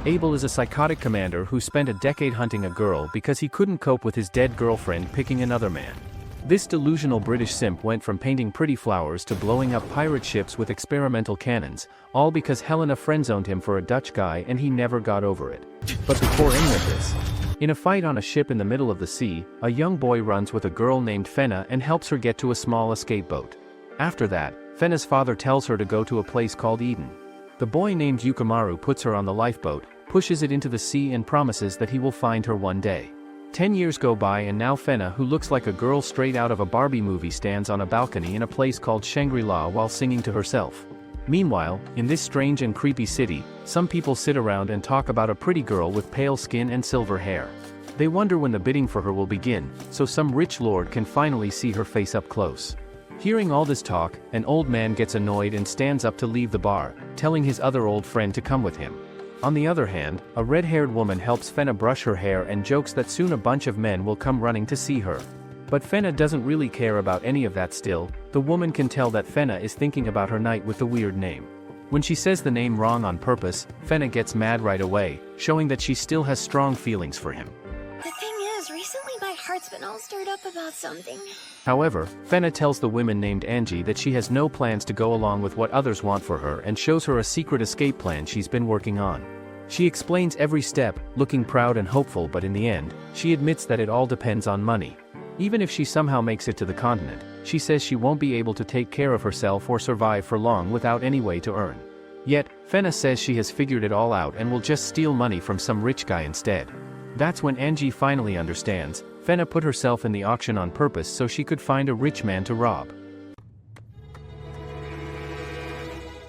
Abel is a psychotic commander who spent a decade hunting a girl because he couldn't cope with his dead girlfriend picking another man. This delusional British simp went from painting pretty flowers to blowing up pirate ships with experimental cannons, all because Helena friendzoned him for a Dutch guy and he never got over it. But before any of this, in a fight on a ship in the middle of the sea, a young boy runs with a girl named Fenna and helps her get to a small escape boat. After that, Fenna's father tells her to go to a place called Eden. The boy named Yukimaru puts her on the lifeboat, pushes it into the sea and promises that he will find her one day. 10 years go by and now Fenna, who looks like a girl straight out of a Barbie movie, stands on a balcony in a place called Shangri-La while singing to herself. Meanwhile, in this strange and creepy city, some people sit around and talk about a pretty girl with pale skin and silver hair. They wonder when the bidding for her will begin, so some rich lord can finally see her face up close. Hearing all this talk, an old man gets annoyed and stands up to leave the bar, telling his other old friend to come with him. On the other hand, a red-haired woman helps Fenna brush her hair and jokes that soon a bunch of men will come running to see her. But Fenna doesn't really care about any of that still. The woman can tell that Fenna is thinking about her knight with the weird name. When she says the name wrong on purpose, Fenna gets mad right away, showing that she still has strong feelings for him. The thing is, recently my heart's been all stirred up about something. However, Fenna tells the woman named Angie that she has no plans to go along with what others want for her and shows her a secret escape plan she's been working on. She explains every step, looking proud and hopeful, but in the end, she admits that it all depends on money. Even if she somehow makes it to the continent, she says she won't be able to take care of herself or survive for long without any way to earn. Yet, Fenna says she has figured it all out and will just steal money from some rich guy instead. That's when Angie finally understands. Fenna put herself in the auction on purpose so she could find a rich man to rob.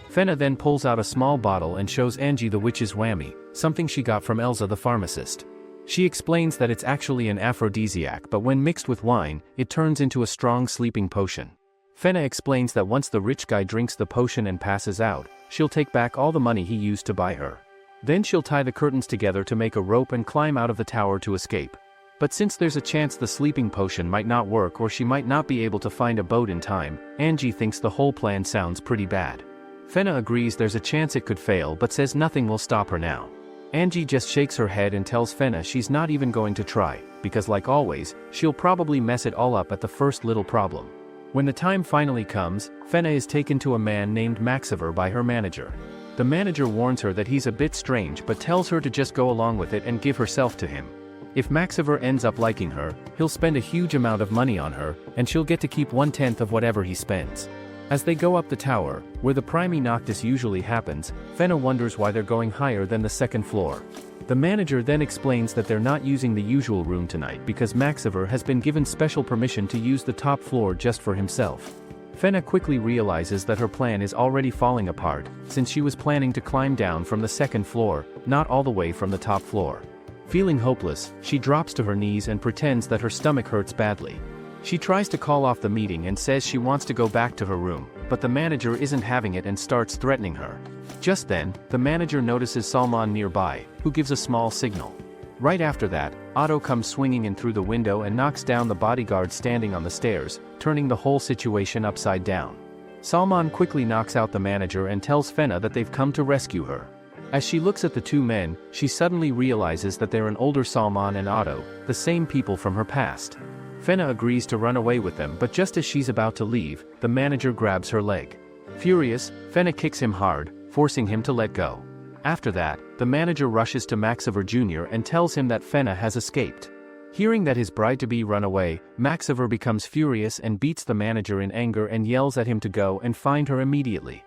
Fenna then pulls out a small bottle and shows Angie the witch's whammy, something she got from Elsa the pharmacist. She explains that it's actually an aphrodisiac, but when mixed with wine, it turns into a strong sleeping potion. Fenna explains that once the rich guy drinks the potion and passes out, she'll take back all the money he used to buy her. Then she'll tie the curtains together to make a rope and climb out of the tower to escape. But since there's a chance the sleeping potion might not work or she might not be able to find a boat in time, Angie thinks the whole plan sounds pretty bad. Fenna agrees there's a chance it could fail but says nothing will stop her now. Angie just shakes her head and tells Fenna she's not even going to try, because like always, she'll probably mess it all up at the first little problem. When the time finally comes, Fenna is taken to a man named Maxiver by her manager. The manager warns her that he's a bit strange but tells her to just go along with it and give herself to him. If Maxiver ends up liking her, he'll spend a huge amount of money on her, and she'll get to keep 1/10 of whatever he spends. As they go up the tower, where the Primi Noctis usually happens, Fenna wonders why they're going higher than the second floor. The manager then explains that they're not using the usual room tonight because Maxiver has been given special permission to use the top floor just for himself. Fenna quickly realizes that her plan is already falling apart, since she was planning to climb down from the second floor, not all the way from the top floor. Feeling hopeless, she drops to her knees and pretends that her stomach hurts badly. She tries to call off the meeting and says she wants to go back to her room, but the manager isn't having it and starts threatening her. Just then, the manager notices Salman nearby, who gives a small signal. Right after that, Otto comes swinging in through the window and knocks down the bodyguard standing on the stairs, turning the whole situation upside down. Salman quickly knocks out the manager and tells Fenna that they've come to rescue her. As she looks at the two men, she suddenly realizes that they're an older Salman and Otto, the same people from her past. Fenna agrees to run away with them, but just as she's about to leave, the manager grabs her leg. Furious, Fenna kicks him hard, forcing him to let go. After that, the manager rushes to Maxiver Jr. and tells him that Fenna has escaped. Hearing that his bride-to-be run away, Maxiver becomes furious and beats the manager in anger and yells at him to go and find her immediately.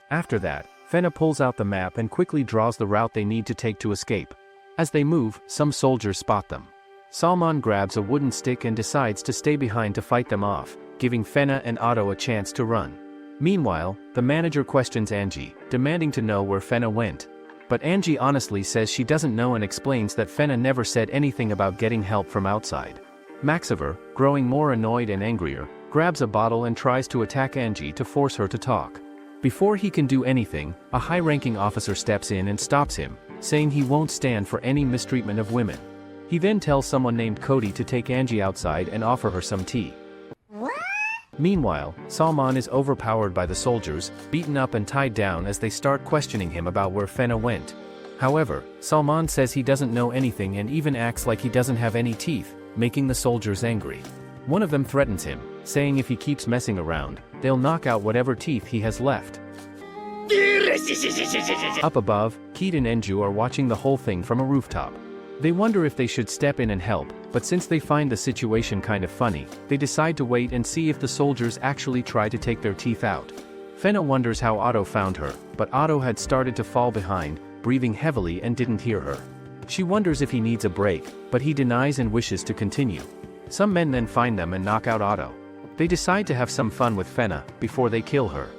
After that, Fenna pulls out the map and quickly draws the route they need to take to escape. As they move, some soldiers spot them. Salman grabs a wooden stick and decides to stay behind to fight them off, giving Fenna and Otto a chance to run. Meanwhile, the manager questions Angie, demanding to know where Fenna went. But Angie honestly says she doesn't know and explains that Fenna never said anything about getting help from outside. Maxiver, growing more annoyed and angrier, grabs a bottle and tries to attack Angie to force her to talk. Before he can do anything, a high-ranking officer steps in and stops him, saying he won't stand for any mistreatment of women. He then tells someone named Cody to take Angie outside and offer her some tea. What? Meanwhile, Salman is overpowered by the soldiers, beaten up and tied down as they start questioning him about where Fenna went. However, Salman says he doesn't know anything and even acts like he doesn't have any teeth, making the soldiers angry. One of them threatens him, saying if he keeps messing around, they'll knock out whatever teeth he has left. Up above, Keat and Enju are watching the whole thing from a rooftop. They wonder if they should step in and help, but since they find the situation kind of funny, they decide to wait and see if the soldiers actually try to take their teeth out. Fenna wonders how Otto found her, but Otto had started to fall behind, breathing heavily and didn't hear her. She wonders if he needs a break, but he denies and wishes to continue. Some men then find them and knock out Otto. They decide to have some fun with Fenna, before they kill her.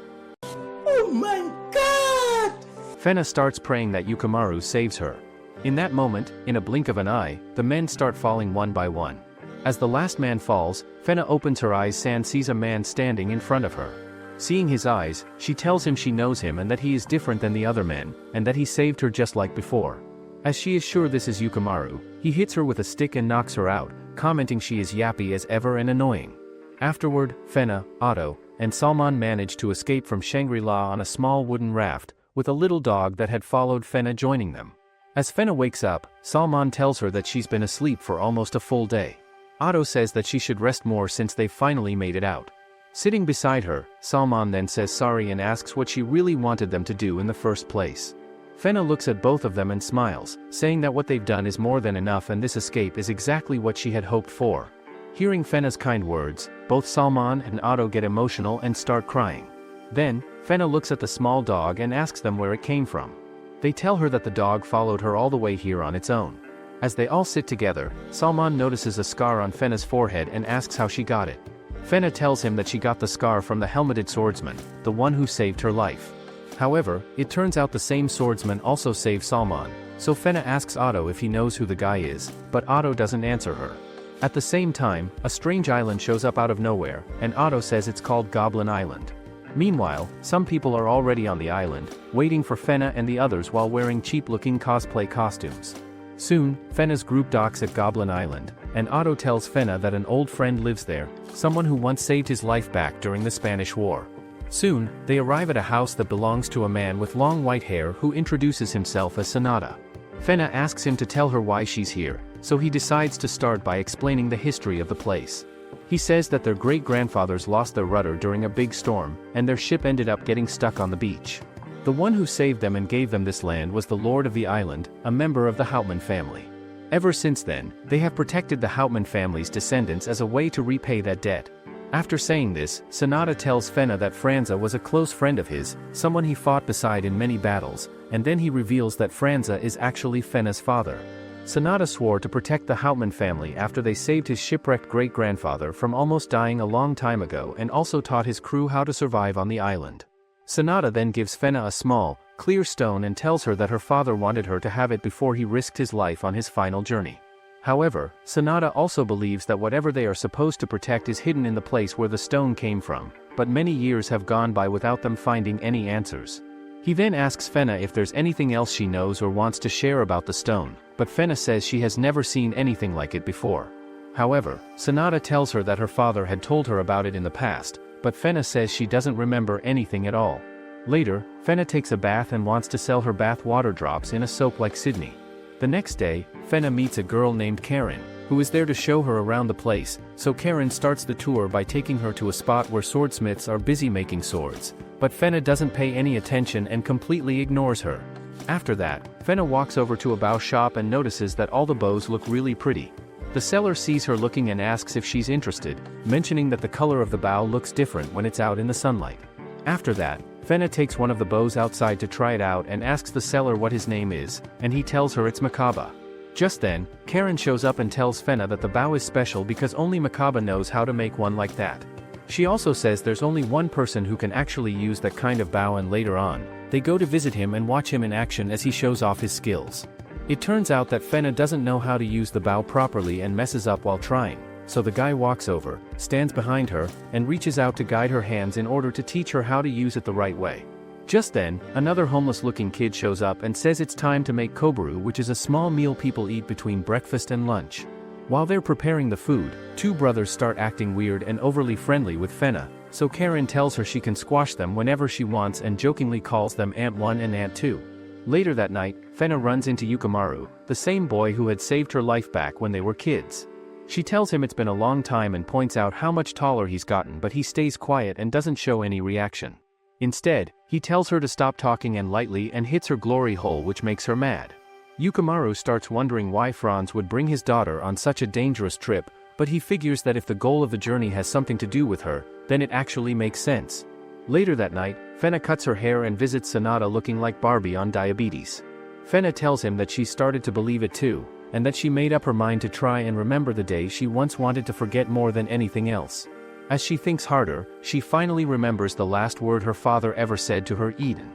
Oh my god! Fenna starts praying that Yukimaru saves her. In that moment, in a blink of an eye, the men start falling one by one. As the last man falls, Fenna opens her eyes and sees a man standing in front of her. Seeing his eyes, she tells him she knows him and that he is different than the other men, and that he saved her just like before. As she is sure this is Yukimaru, he hits her with a stick and knocks her out, commenting she is yappy as ever and annoying. Afterward, Fenna, Otto, and Salman manage to escape from Shangri-La on a small wooden raft, with a little dog that had followed Fenna joining them. As Fenna wakes up, Salman tells her that she's been asleep for almost a full day. Otto says that she should rest more since they finally made it out. Sitting beside her, Salman then says sorry and asks what she really wanted them to do in the first place. Fenna looks at both of them and smiles, saying that what they've done is more than enough and this escape is exactly what she had hoped for. Hearing Fenna's kind words, both Salman and Otto get emotional and start crying. Then, Fenna looks at the small dog and asks them where it came from. They tell her that the dog followed her all the way here on its own. As they all sit together, Salman notices a scar on Fenna's forehead and asks how she got it. Fenna tells him that she got the scar from the helmeted swordsman, the one who saved her life. However, it turns out the same swordsman also saved Salman, so Fenna asks Otto if he knows who the guy is, but Otto doesn't answer her. At the same time, a strange island shows up out of nowhere, and Otto says it's called Goblin Island. Meanwhile, some people are already on the island, waiting for Fenna and the others while wearing cheap-looking cosplay costumes. Soon, Fenna's group docks at Goblin Island, and Otto tells Fenna that an old friend lives there, someone who once saved his life back during the Spanish War. Soon, they arrive at a house that belongs to a man with long white hair who introduces himself as Sonata. Fenna asks him to tell her why she's here, so he decides to start by explaining the history of the place. He says that their great-grandfathers lost their rudder during a big storm, and their ship ended up getting stuck on the beach. The one who saved them and gave them this land was the lord of the island, a member of the Houtman family. Ever since then, they have protected the Houtman family's descendants as a way to repay that debt. After saying this, Sonata tells Fenna that Franza was a close friend of his, someone he fought beside in many battles, and then he reveals that Franza is actually Fenna's father. Sonata swore to protect the Houtman family after they saved his shipwrecked great-grandfather from almost dying a long time ago and also taught his crew how to survive on the island. Sonata then gives Fenna a small, clear stone and tells her that her father wanted her to have it before he risked his life on his final journey. However, Sonata also believes that whatever they are supposed to protect is hidden in the place where the stone came from, but many years have gone by without them finding any answers. He then asks Fenna if there's anything else she knows or wants to share about the stone, but Fenna says she has never seen anything like it before. However, Sonata tells her that her father had told her about it in the past, but Fenna says she doesn't remember anything at all. Later, Fenna takes a bath and wants to sell her bath water drops in a soap like Sydney. The next day, Fenna meets a girl named Karen, who is there to show her around the place, so Karen starts the tour by taking her to a spot where swordsmiths are busy making swords, but Fenna doesn't pay any attention and completely ignores her. After that, Fenna walks over to a bow shop and notices that all the bows look really pretty. The seller sees her looking and asks if she's interested, mentioning that the color of the bow looks different when it's out in the sunlight. After that, Fenna takes one of the bows outside to try it out and asks the seller what his name is, and he tells her it's Makaba. Just then, Karen shows up and tells Fenna that the bow is special because only Makaba knows how to make one like that. She also says there's only one person who can actually use that kind of bow, and later on, they go to visit him and watch him in action as he shows off his skills. It turns out that Fenna doesn't know how to use the bow properly and messes up while trying, so the guy walks over, stands behind her, and reaches out to guide her hands in order to teach her how to use it the right way. Just then, another homeless-looking kid shows up and says it's time to make kobaru, which is a small meal people eat between breakfast and lunch. While they're preparing the food, two brothers start acting weird and overly friendly with Fenna, so Karen tells her she can squash them whenever she wants and jokingly calls them Ant 1 and Ant 2. Later that night, Fenna runs into Yukimaru, the same boy who had saved her life back when they were kids. She tells him it's been a long time and points out how much taller he's gotten, but he stays quiet and doesn't show any reaction. Instead, he tells her to stop talking and lightly and hits her glory hole, which makes her mad. Yukimaru starts wondering why Franz would bring his daughter on such a dangerous trip, but he figures that if the goal of the journey has something to do with her, then it actually makes sense. Later that night, Fenna cuts her hair and visits Sanada looking like Barbie on diabetes. Fenna tells him that she started to believe it too, and that she made up her mind to try and remember the day she once wanted to forget more than anything else. As she thinks harder, she finally remembers the last word her father ever said to her, Eden.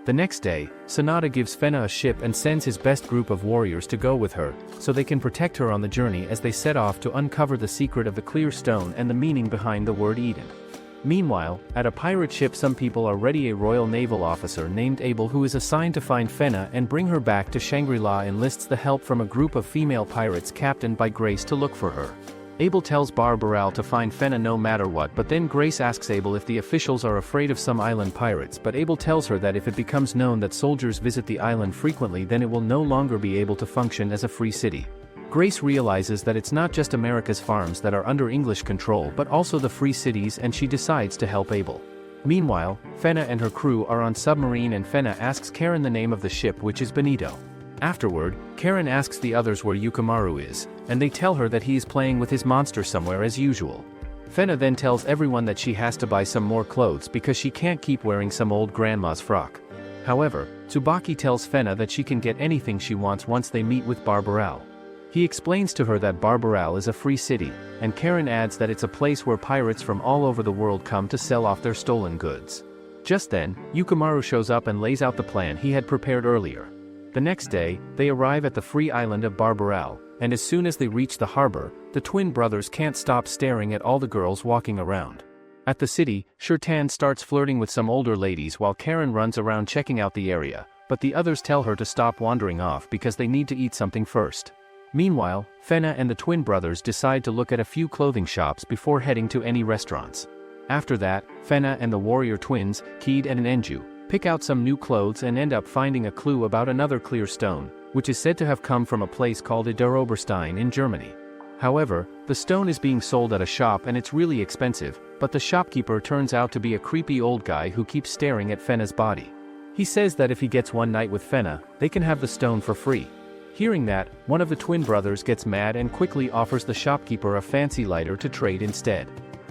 The next day, Sanada gives Fenna a ship and sends his best group of warriors to go with her, so they can protect her on the journey as they set off to uncover the secret of the clear stone and the meaning behind the word Eden. Meanwhile, at a pirate ship some people are ready. A royal naval officer named Abel, who is assigned to find Fenna and bring her back to Shangri-La, enlists the help from a group of female pirates captained by Grace to look for her. Abel tells Barbarell to find Fenna no matter what, but then Grace asks Abel if the officials are afraid of some island pirates, but Abel tells her that if it becomes known that soldiers visit the island frequently, then it will no longer be able to function as a free city. Grace realizes that it's not just America's farms that are under English control but also the free cities, and she decides to help Abel. Meanwhile, Fenna and her crew are on submarine and Fenna asks Karen the name of the ship, which is Benito. Afterward, Karen asks the others where Yukimaru is, and they tell her that he is playing with his monster somewhere as usual. Fenna then tells everyone that she has to buy some more clothes because she can't keep wearing some old grandma's frock. However, Tsubaki tells Fenna that she can get anything she wants once they meet with Barbarell. He explains to her that Barbarell is a free city, and Karen adds that it's a place where pirates from all over the world come to sell off their stolen goods. Just then, Yukimaru shows up and lays out the plan he had prepared earlier. The next day, they arrive at the free island of Barbarell, and as soon as they reach the harbor, the twin brothers can't stop staring at all the girls walking around. At the city, Shirtan starts flirting with some older ladies while Karen runs around checking out the area, but the others tell her to stop wandering off because they need to eat something first. Meanwhile, Fenna and the twin brothers decide to look at a few clothing shops before heading to any restaurants. After that, Fenna and the warrior twins, Keed and Enju, pick out some new clothes and end up finding a clue about another clear stone, which is said to have come from a place called Idar-Oberstein in Germany. However, the stone is being sold at a shop and it's really expensive, but the shopkeeper turns out to be a creepy old guy who keeps staring at Fenna's body. He says that if he gets one night with Fenna, they can have the stone for free. Hearing that, one of the twin brothers gets mad and quickly offers the shopkeeper a fancy lighter to trade instead.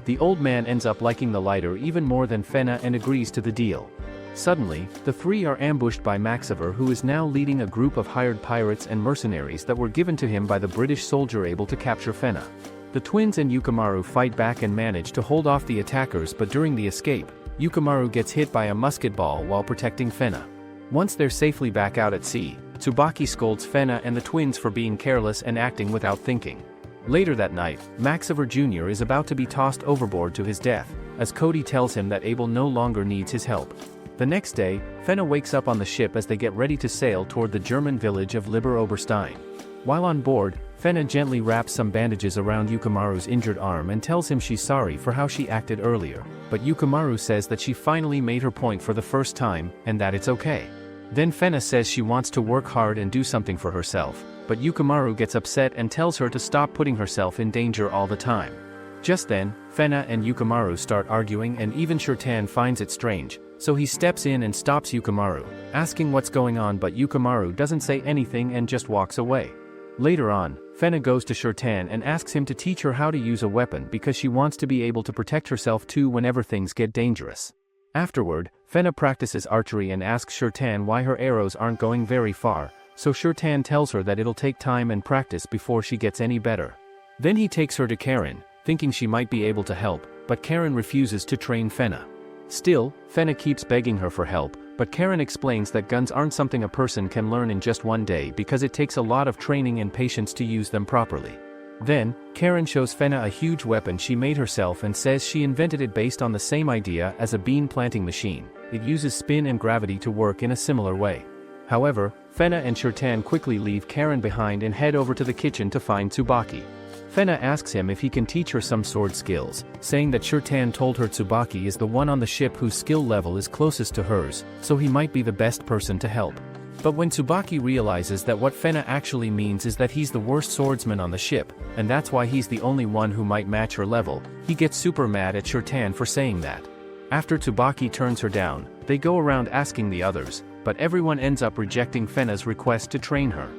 The old man ends up liking the lighter even more than Fenna and agrees to the deal. Suddenly, the three are ambushed by Maxiver, who is now leading a group of hired pirates and mercenaries that were given to him by the British soldier able to capture Fenna. The twins and Yukimaru fight back and manage to hold off the attackers, but during the escape, Yukimaru gets hit by a musket ball while protecting Fenna. Once they're safely back out at sea, Tsubaki scolds Fenna and the twins for being careless and acting without thinking. Later that night, Maxiver Jr. is about to be tossed overboard to his death, as Cody tells him that Abel no longer needs his help. The next day, Fenna wakes up on the ship as they get ready to sail toward the German village of Liber-Oberstein. While on board, Fenna gently wraps some bandages around Yukimaru's injured arm and tells him she's sorry for how she acted earlier, but Yukimaru says that she finally made her point for the first time, and that it's okay. Then Fenna says she wants to work hard and do something for herself, but Yukimaru gets upset and tells her to stop putting herself in danger all the time. Just then, Fenna and Yukimaru start arguing and even Shirtan finds it strange, so he steps in and stops Yukimaru, asking what's going on, but Yukimaru doesn't say anything and just walks away. Later on, Fenna goes to Shirtan and asks him to teach her how to use a weapon because she wants to be able to protect herself too whenever things get dangerous. Afterward, Fenna practices archery and asks Shirtan why her arrows aren't going very far, so Shirtan tells her that it'll take time and practice before she gets any better. Then he takes her to Karen, thinking she might be able to help, but Karen refuses to train Fenna. Still, Fenna keeps begging her for help, but Karen explains that guns aren't something a person can learn in just one day because it takes a lot of training and patience to use them properly. Then, Karen shows Fenna a huge weapon she made herself and says she invented it based on the same idea as a bean planting machine. It uses spin and gravity to work in a similar way. However, Fenna and Shirtan quickly leave Karen behind and head over to the kitchen to find Tsubaki. Fenna asks him if he can teach her some sword skills, saying that Shirtan told her Tsubaki is the one on the ship whose skill level is closest to hers, so he might be the best person to help. But when Tsubaki realizes that what Fenna actually means is that he's the worst swordsman on the ship, and that's why he's the only one who might match her level, he gets super mad at Shirtan for saying that. After Tsubaki turns her down, they go around asking the others, but everyone ends up rejecting Fenna's request to train her.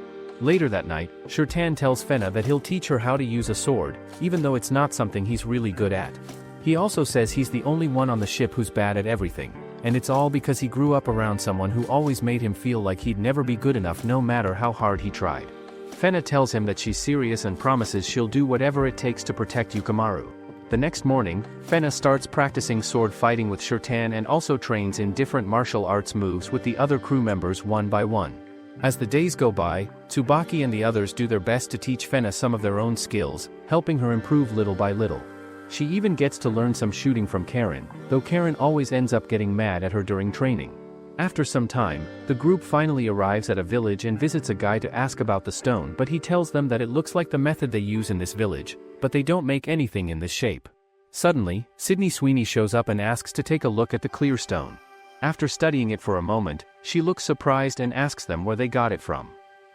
Later that night, Shirtan tells Fenna that he'll teach her how to use a sword, even though it's not something he's really good at. He also says he's the only one on the ship who's bad at everything, and it's all because he grew up around someone who always made him feel like he'd never be good enough no matter how hard he tried. Fenna tells him that she's serious and promises she'll do whatever it takes to protect Yukimaru. The next morning, Fenna starts practicing sword fighting with Shirtan and also trains in different martial arts moves with the other crew members one by one. As the days go by, Tsubaki and the others do their best to teach Fenna some of their own skills, helping her improve little by little. She even gets to learn some shooting from Karen, though Karen always ends up getting mad at her during training. After some time, the group finally arrives at a village and visits a guy to ask about the stone, but he tells them that it looks like the method they use in this village, but they don't make anything in this shape. Suddenly, Sydney Sweeney shows up and asks to take a look at the clear stone. After studying it for a moment, she looks surprised and asks them where they got it from.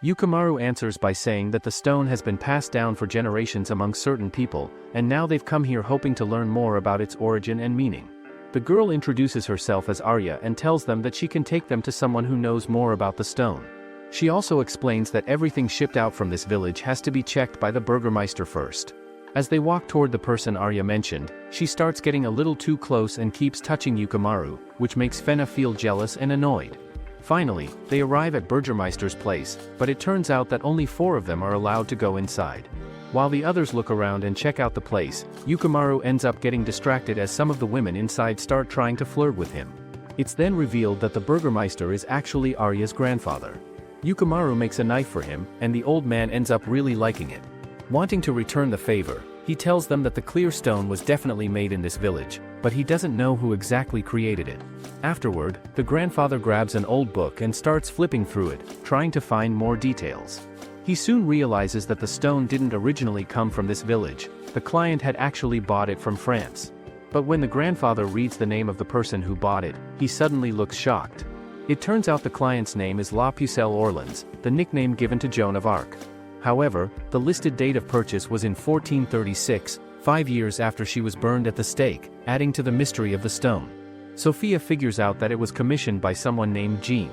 Yukimaru answers by saying that the stone has been passed down for generations among certain people, and now they've come here hoping to learn more about its origin and meaning. The girl introduces herself as Arya and tells them that she can take them to someone who knows more about the stone. She also explains that everything shipped out from this village has to be checked by the Burgermeister first. As they walk toward the person Arya mentioned, she starts getting a little too close and keeps touching Yukimaru, which makes Fenna feel jealous and annoyed. Finally, they arrive at Burgermeister's place, but it turns out that only 4 of them are allowed to go inside. While the others look around and check out the place, Yukimaru ends up getting distracted as some of the women inside start trying to flirt with him. It's then revealed that the Burgermeister is actually Arya's grandfather. Yukimaru makes a knife for him, and the old man ends up really liking it. Wanting to return the favor, he tells them that the clear stone was definitely made in this village, but he doesn't know who exactly created it. Afterward, the grandfather grabs an old book and starts flipping through it, trying to find more details. He soon realizes that the stone didn't originally come from this village, the client had actually bought it from France. But when the grandfather reads the name of the person who bought it, he suddenly looks shocked. It turns out the client's name is La Pucelle Orleans, the nickname given to Joan of Arc. However, the listed date of purchase was in 1436, 5 years after she was burned at the stake, adding to the mystery of the stone. Sophia figures out that it was commissioned by someone named Jean.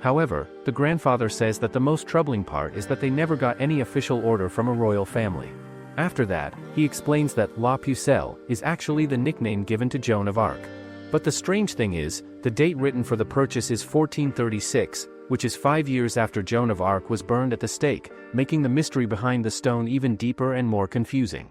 However, the grandfather says that the most troubling part is that they never got any official order from a royal family. After that, he explains that La Pucelle is actually the nickname given to Joan of Arc. But the strange thing is, the date written for the purchase is 1436, which is 5 years after Joan of Arc was burned at the stake, making the mystery behind the stone even deeper and more confusing.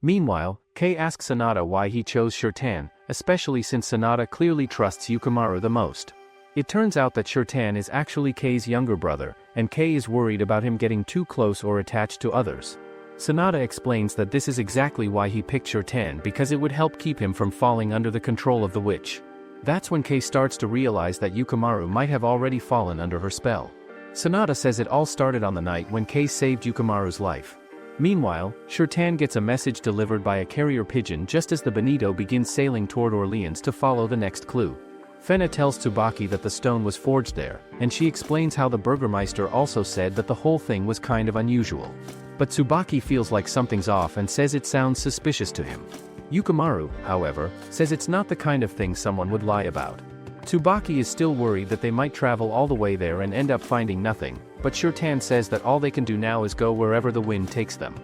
Meanwhile, Kei asks Sanada why he chose Shirtan, especially since Sanada clearly trusts Yukimaru the most. It turns out that Shirtan is actually Kei's younger brother, and Kei is worried about him getting too close or attached to others. Sanada explains that this is exactly why he picked Shirtan, because it would help keep him from falling under the control of the witch. That's when Kei starts to realize that Yukimaru might have already fallen under her spell. Sanada says it all started on the night when Kei saved Yukimaru's life. Meanwhile, Shirtan gets a message delivered by a carrier pigeon just as the Bonito begins sailing toward Orleans to follow the next clue. Fenna tells Tsubaki that the stone was forged there, and she explains how the Burgermeister also said that the whole thing was kind of unusual. But Tsubaki feels like something's off and says it sounds suspicious to him. Yukimaru, however, says it's not the kind of thing someone would lie about. Tsubaki is still worried that they might travel all the way there and end up finding nothing, but Shirtan says that all they can do now is go wherever the wind takes them.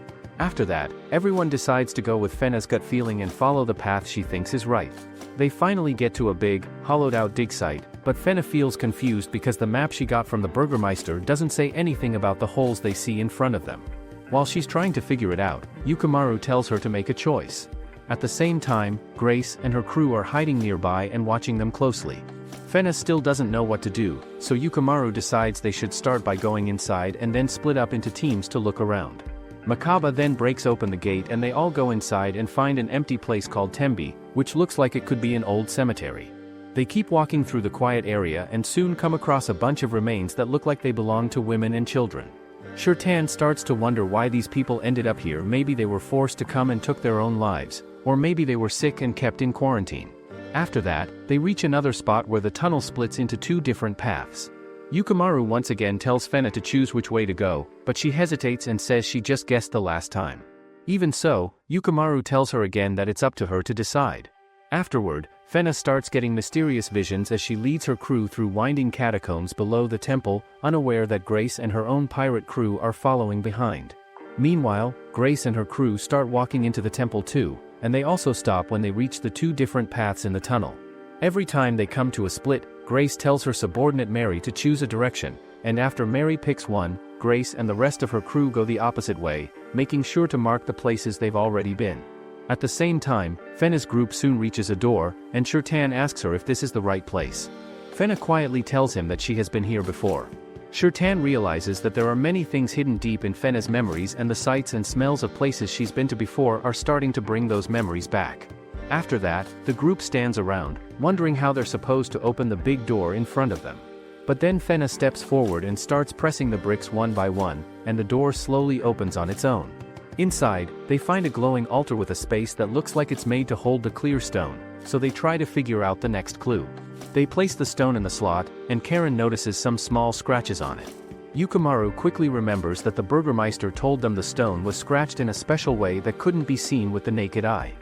After that, everyone decides to go with Fenna's gut feeling and follow the path she thinks is right. They finally get to a big, hollowed-out dig site, but Fenna feels confused because the map she got from the Burgermeister doesn't say anything about the holes they see in front of them. While she's trying to figure it out, Yukimaru tells her to make a choice. At the same time, Grace and her crew are hiding nearby and watching them closely. Fenna still doesn't know what to do, so Yukimaru decides they should start by going inside and then split up into teams to look around. Makaba then breaks open the gate and they all go inside and find an empty place called Tempi, which looks like it could be an old cemetery. They keep walking through the quiet area and soon come across a bunch of remains that look like they belong to women and children. Shirtan starts to wonder why these people ended up here. Maybe they were forced to come and took their own lives, or maybe they were sick and kept in quarantine. After that, they reach another spot where the tunnel splits into 2 different paths. Yukimaru once again tells Fenna to choose which way to go, but she hesitates and says she just guessed the last time. Even so, Yukimaru tells her again that it's up to her to decide. Afterward, Fenna starts getting mysterious visions as she leads her crew through winding catacombs below the temple, unaware that Grace and her own pirate crew are following behind. Meanwhile, Grace and her crew start walking into the temple too, and they also stop when they reach the two different paths in the tunnel. Every time they come to a split, Grace tells her subordinate Mary to choose a direction, and after Mary picks one, Grace and the rest of her crew go the opposite way, making sure to mark the places they've already been. At the same time, Fenna's group soon reaches a door, and Shirtan asks her if this is the right place. Fenna quietly tells him that she has been here before. Shirtan realizes that there are many things hidden deep in Fenna's memories, and the sights and smells of places she's been to before are starting to bring those memories back. After that, the group stands around, wondering how they're supposed to open the big door in front of them. But then Fenna steps forward and starts pressing the bricks one by one, and the door slowly opens on its own. Inside, they find a glowing altar with a space that looks like it's made to hold the clear stone, so they try to figure out the next clue. They place the stone in the slot, and Karen notices some small scratches on it. Yukimaru quickly remembers that the Burgermeister told them the stone was scratched in a special way that couldn't be seen with the naked eye.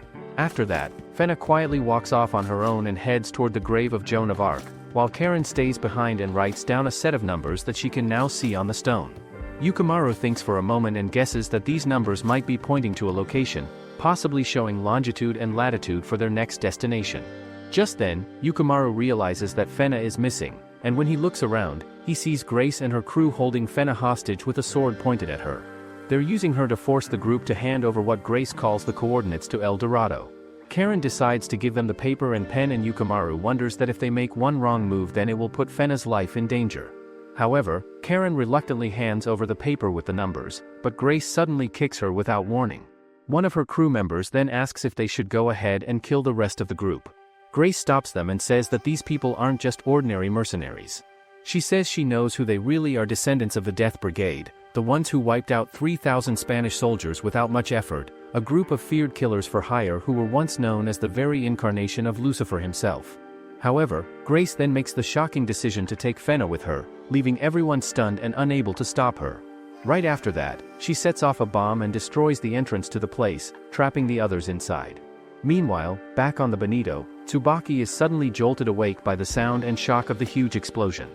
After that, Fenna quietly walks off on her own and heads toward the grave of Joan of Arc, while Karen stays behind and writes down a set of numbers that she can now see on the stone. Yukimaru thinks for a moment and guesses that these numbers might be pointing to a location, possibly showing longitude and latitude for their next destination. Just then, Yukimaru realizes that Fenna is missing, and when he looks around, he sees Grace and her crew holding Fenna hostage with a sword pointed at her. They're using her to force the group to hand over what Grace calls the coordinates to El Dorado. Karen decides to give them the paper and pen, and Yukimaru wonders that if they make one wrong move then it will put Fenna's life in danger. However, Karen reluctantly hands over the paper with the numbers, but Grace suddenly kicks her without warning. One of her crew members then asks if they should go ahead and kill the rest of the group. Grace stops them and says that these people aren't just ordinary mercenaries. She says she knows who they really are, descendants of the Death Brigade, the ones who wiped out 3,000 Spanish soldiers without much effort, a group of feared killers for hire who were once known as the very incarnation of Lucifer himself. However, Grace then makes the shocking decision to take Fenna with her, leaving everyone stunned and unable to stop her. Right after that, she sets off a bomb and destroys the entrance to the place, trapping the others inside. Meanwhile, back on the Bonito, Tsubaki is suddenly jolted awake by the sound and shock of the huge explosion.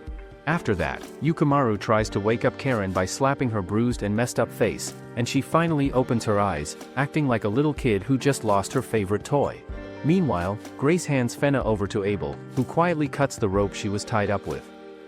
After that, Yukimaru tries to wake up Karen by slapping her bruised and messed up face, and she finally opens her eyes, acting like a little kid who just lost her favorite toy. Meanwhile, Grace hands Fenna over to Abel, who quietly cuts the rope she was tied up with.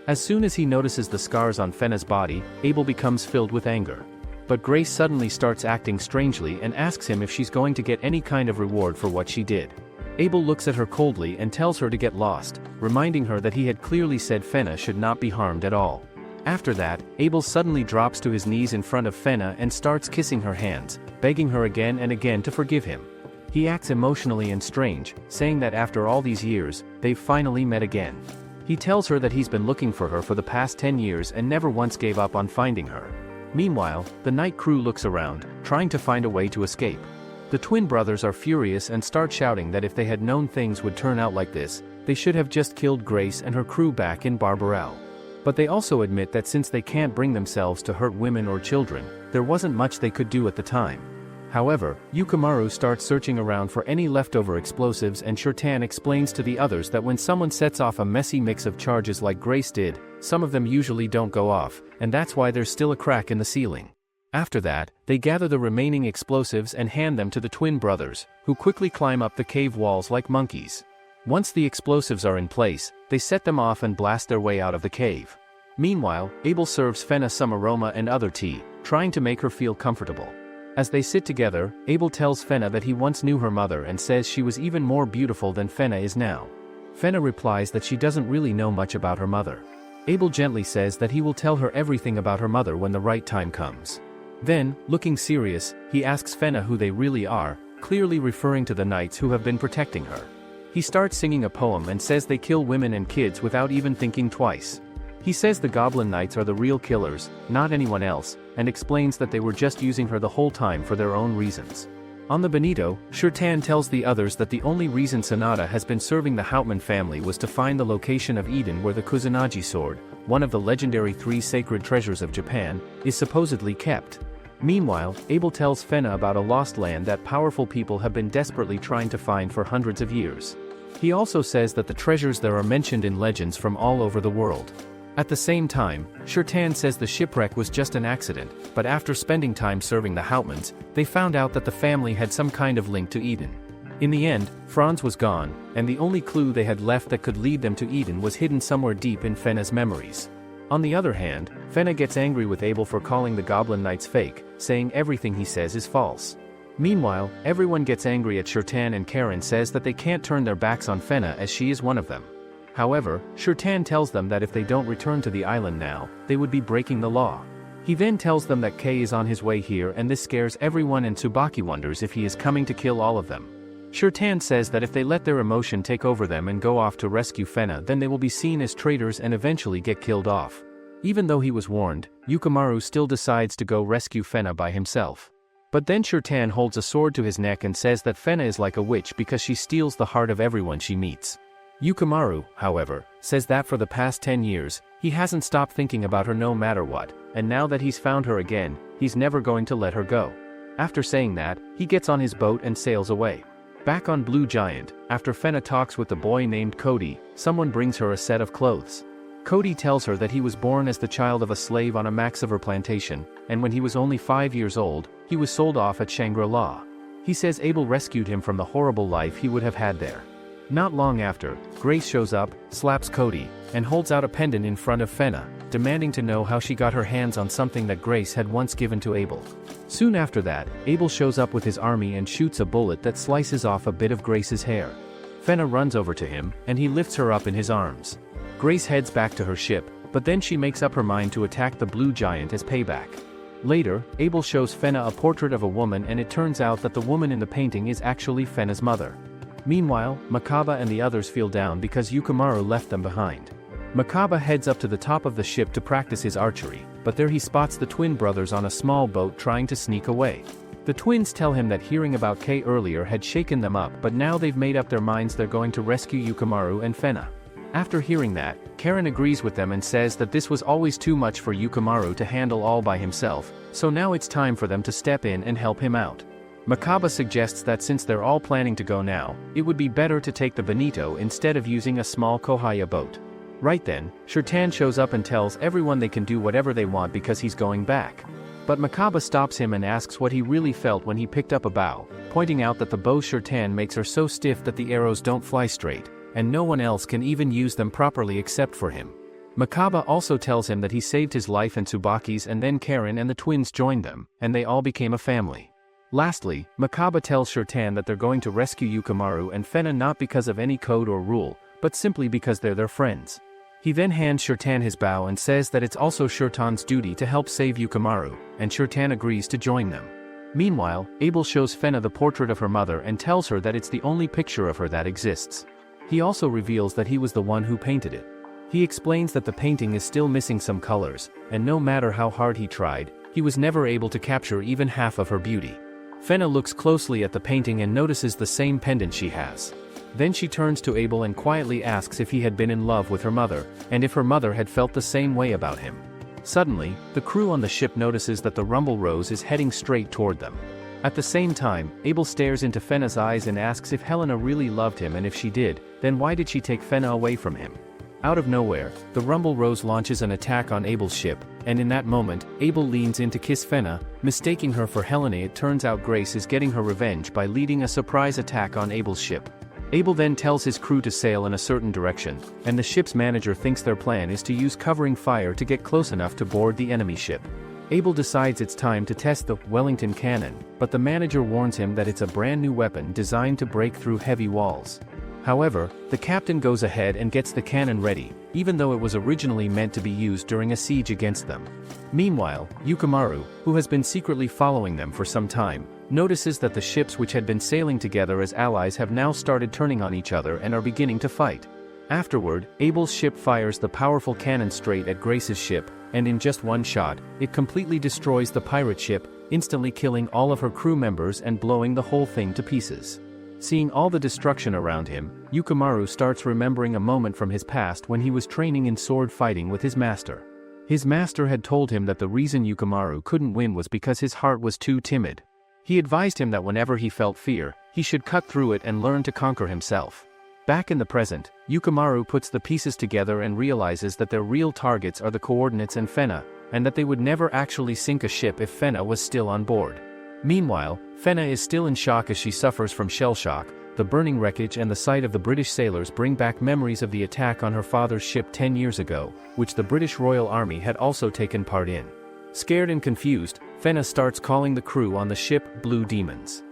As soon as he notices the scars on Fenna's body, Abel becomes filled with anger. But Grace suddenly starts acting strangely and asks him if she's going to get any kind of reward for what she did. Abel looks at her coldly and tells her to get lost, reminding her that he had clearly said Fenna should not be harmed at all. After that, Abel suddenly drops to his knees in front of Fenna and starts kissing her hands, begging her again and again to forgive him. He acts emotionally and strange, saying that after all these years, they've finally met again. He tells her that he's been looking for her for the past 10 years and never once gave up on finding her. Meanwhile, the night crew looks around, trying to find a way to escape. The twin brothers are furious and start shouting that if they had known things would turn out like this, they should have just killed Grace and her crew back in Barbarell. But they also admit that since they can't bring themselves to hurt women or children, there wasn't much they could do at the time. However, Yukimaru starts searching around for any leftover explosives, and Shirtan explains to the others that when someone sets off a messy mix of charges like Grace did, some of them usually don't go off, and that's why there's still a crack in the ceiling. After that, they gather the remaining explosives and hand them to the twin brothers, who quickly climb up the cave walls like monkeys. Once the explosives are in place, they set them off and blast their way out of the cave. Meanwhile, Abel serves Fenna some aroma and other tea, trying to make her feel comfortable. As they sit together, Abel tells Fenna that he once knew her mother and says she was even more beautiful than Fenna is now. Fenna replies that she doesn't really know much about her mother. Abel gently says that he will tell her everything about her mother when the right time comes. Then, looking serious, he asks Fenna who they really are, clearly referring to the knights who have been protecting her. He starts singing a poem and says they kill women and kids without even thinking twice. He says the Goblin Knights are the real killers, not anyone else, and explains that they were just using her the whole time for their own reasons. On the Bonito, Shirtan tells the others that the only reason Sanada has been serving the Houtman family was to find the location of Eden where the Kusanagi sword, one of the legendary 3 sacred treasures of Japan, is supposedly kept. Meanwhile, Abel tells Fenna about a lost land that powerful people have been desperately trying to find for hundreds of years. He also says that the treasures there are mentioned in legends from all over the world. At the same time, Shirtan says the shipwreck was just an accident, but after spending time serving the Houtmans, they found out that the family had some kind of link to Eden. In the end, Franz was gone, and the only clue they had left that could lead them to Eden was hidden somewhere deep in Fenna's memories. On the other hand, Fenna gets angry with Abel for calling the Goblin Knights fake, saying everything he says is false. Meanwhile, everyone gets angry at Shirtan and Karen says that they can't turn their backs on Fenna as she is one of them. However, Shirtan tells them that if they don't return to the island now, they would be breaking the law. He then tells them that Kei is on his way here and this scares everyone and Tsubaki wonders if he is coming to kill all of them. Shirtan says that if they let their emotion take over them and go off to rescue Fenna then they will be seen as traitors and eventually get killed off. Even though he was warned, Yukimaru still decides to go rescue Fenna by himself. But then Shirtan holds a sword to his neck and says that Fenna is like a witch because she steals the heart of everyone she meets. Yukimaru, however, says that for the past 10 years, he hasn't stopped thinking about her no matter what, and now that he's found her again, he's never going to let her go. After saying that, he gets on his boat and sails away. Back on Blue Giant, after Fenna talks with the boy named Cody, someone brings her a set of clothes. Cody tells her that he was born as the child of a slave on a Maxiver plantation, and when he was only 5 years old, he was sold off at Shangri-La. He says Abel rescued him from the horrible life he would have had there. Not long after, Grace shows up, slaps Cody, and holds out a pendant in front of Fenna, demanding to know how she got her hands on something that Grace had once given to Abel. Soon after that, Abel shows up with his army and shoots a bullet that slices off a bit of Grace's hair. Fenna runs over to him, and he lifts her up in his arms. Grace heads back to her ship, but then she makes up her mind to attack the Blue Giant as payback. Later, Abel shows Fenna a portrait of a woman and it turns out that the woman in the painting is actually Fenna's mother. Meanwhile, Makaba and the others feel down because Yukimaru left them behind. Makaba heads up to the top of the ship to practice his archery, but there he spots the twin brothers on a small boat trying to sneak away. The twins tell him that hearing about Kei earlier had shaken them up, but now they've made up their minds they're going to rescue Yukimaru and Fenna. After hearing that, Karen agrees with them and says that this was always too much for Yukimaru to handle all by himself, so now it's time for them to step in and help him out. Makaba suggests that since they're all planning to go now, it would be better to take the Bonito instead of using a small Kohaya boat. Right then, Shirtan shows up and tells everyone they can do whatever they want because he's going back. But Makaba stops him and asks what he really felt when he picked up a bow, pointing out that the bow Shirtan makes are so stiff that the arrows don't fly straight, and no one else can even use them properly except for him. Makaba also tells him that he saved his life and Tsubaki's, and then Karen and the twins joined them, and they all became a family. Lastly, Makaba tells Shirtan that they're going to rescue Yukimaru and Fenna not because of any code or rule, but simply because they're their friends. He then hands Shirtan his bow and says that it's also Shirtan's duty to help save Yukimaru, and Shirtan agrees to join them. Meanwhile, Abel shows Fenna the portrait of her mother and tells her that it's the only picture of her that exists. He also reveals that he was the one who painted it. He explains that the painting is still missing some colors, and no matter how hard he tried, he was never able to capture even half of her beauty. Fenna looks closely at the painting and notices the same pendant she has. Then she turns to Abel and quietly asks if he had been in love with her mother, and if her mother had felt the same way about him. Suddenly, the crew on the ship notices that the Rumble Rose is heading straight toward them. At the same time, Abel stares into Fenna's eyes and asks if Helena really loved him, and if she did, then why did she take Fenna away from him? Out of nowhere, the Rumble Rose launches an attack on Abel's ship, and in that moment, Abel leans in to kiss Fenna, mistaking her for Helena. It turns out Grace is getting her revenge by leading a surprise attack on Abel's ship. Abel then tells his crew to sail in a certain direction, and the ship's manager thinks their plan is to use covering fire to get close enough to board the enemy ship. Abel decides it's time to test the Wellington cannon, but the manager warns him that it's a brand new weapon designed to break through heavy walls. However, the captain goes ahead and gets the cannon ready, even though it was originally meant to be used during a siege against them. Meanwhile, Yukimaru, who has been secretly following them for some time, notices that the ships which had been sailing together as allies have now started turning on each other and are beginning to fight. Afterward, Abel's ship fires the powerful cannon straight at Grace's ship, and in just one shot, it completely destroys the pirate ship, instantly killing all of her crew members and blowing the whole thing to pieces. Seeing all the destruction around him, Yukimaru starts remembering a moment from his past when he was training in sword fighting with his master. His master had told him that the reason Yukimaru couldn't win was because his heart was too timid. He advised him that whenever he felt fear, he should cut through it and learn to conquer himself. Back in the present, Yukimaru puts the pieces together and realizes that their real targets are the coordinates and Fenna, and that they would never actually sink a ship if Fenna was still on board. Meanwhile, Fenna is still in shock as she suffers from shell shock. The burning wreckage and the sight of the British sailors bring back memories of the attack on her father's ship 10 years ago, which the British Royal Army had also taken part in. Scared and confused, Fenna starts calling the crew on the ship Blue Demons.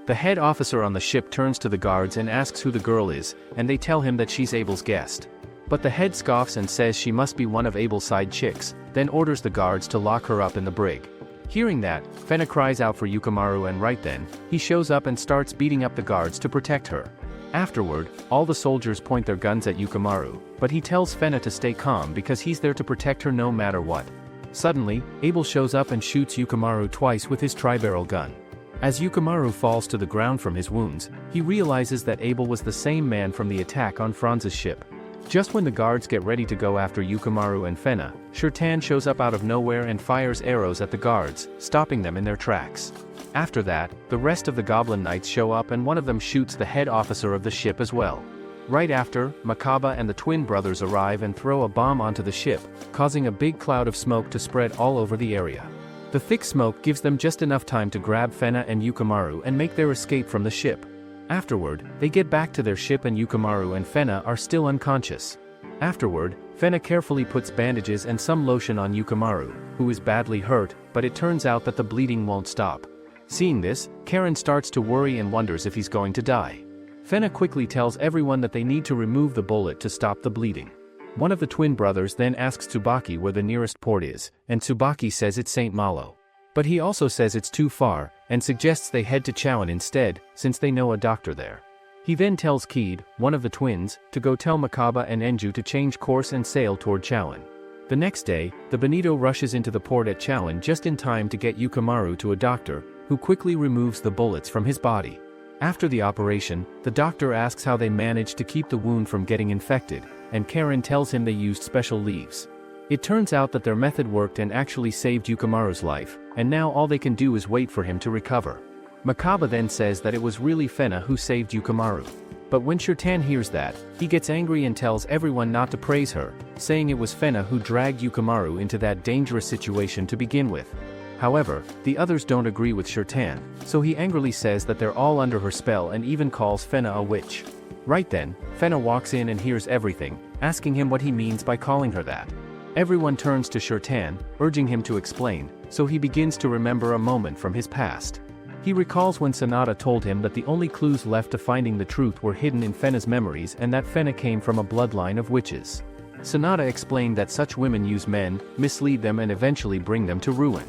The head officer on the ship turns to the guards and asks who the girl is, and they tell him that she's Abel's guest. But the head scoffs and says she must be one of Abel's side chicks, then orders the guards to lock her up in the brig. Hearing that, Fenna cries out for Yukimaru, and right then, he shows up and starts beating up the guards to protect her. Afterward, all the soldiers point their guns at Yukimaru, but he tells Fenna to stay calm because he's there to protect her no matter what. Suddenly, Abel shows up and shoots Yukimaru twice with his tri-barrel gun. As Yukimaru falls to the ground from his wounds, he realizes that Abel was the same man from the attack on Franz's ship. Just when the guards get ready to go after Yukimaru and Fenna, Shirtan shows up out of nowhere and fires arrows at the guards, stopping them in their tracks. After that, the rest of the Goblin Knights show up and one of them shoots the head officer of the ship as well. Right after, Makaba and the twin brothers arrive and throw a bomb onto the ship, causing a big cloud of smoke to spread all over the area. The thick smoke gives them just enough time to grab Fenna and Yukimaru and make their escape from the ship. Afterward, they get back to their ship and Yukimaru and Fenna are still unconscious. Afterward, Fenna carefully puts bandages and some lotion on Yukimaru, who is badly hurt, but it turns out that the bleeding won't stop. Seeing this, Karen starts to worry and wonders if he's going to die. Fenna quickly tells everyone that they need to remove the bullet to stop the bleeding. One of the twin brothers then asks Tsubaki where the nearest port is, and Tsubaki says it's St. Malo. But he also says it's too far, and suggests they head to Chowan instead, since they know a doctor there. He then tells Keed, one of the twins, to go tell Makaba and Enju to change course and sail toward Chowan. The next day, the Benito rushes into the port at Chowan just in time to get Yukimaru to a doctor, who quickly removes the bullets from his body. After the operation, the doctor asks how they managed to keep the wound from getting infected, and Karen tells him they used special leaves. It turns out that their method worked and actually saved Yukimaru's life, and now all they can do is wait for him to recover. Makaba then says that it was really Fenna who saved Yukimaru. But when Shirtan hears that, he gets angry and tells everyone not to praise her, saying it was Fenna who dragged Yukimaru into that dangerous situation to begin with. However, the others don't agree with Shirtan, so he angrily says that they're all under her spell and even calls Fenna a witch. Right then, Fenna walks in and hears everything, asking him what he means by calling her that. Everyone turns to Shirtan, urging him to explain, so he begins to remember a moment from his past. He recalls when Sanada told him that the only clues left to finding the truth were hidden in Fenna's memories and that Fenna came from a bloodline of witches. Sanada explained that such women use men, mislead them and eventually bring them to ruin.